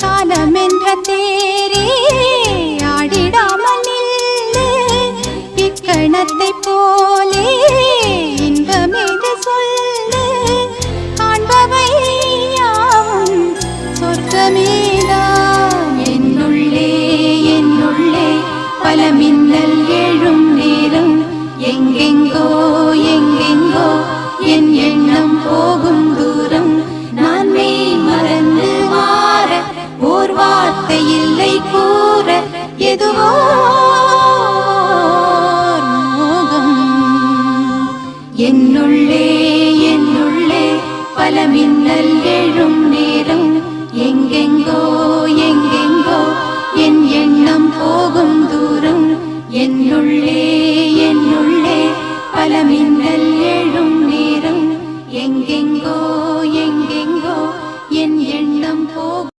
காலமென்ற தேரே ஆடிடாமல் நில்லு இக்கணத்தை போலே இன்பமேது சொல்லு காண்பவை யாவும் சொர்க்கமேதான் என்னுள்ளே என்னுள்ளே பல மின்னல் எழும் நேரம் எங்கெங்கோ எங்கெங்கோ என் எண்ணம் போகும் தூரம் நான் மெய் மறந்து மாற ஓர் வார்த்தை இல்லை கூற எதுவோ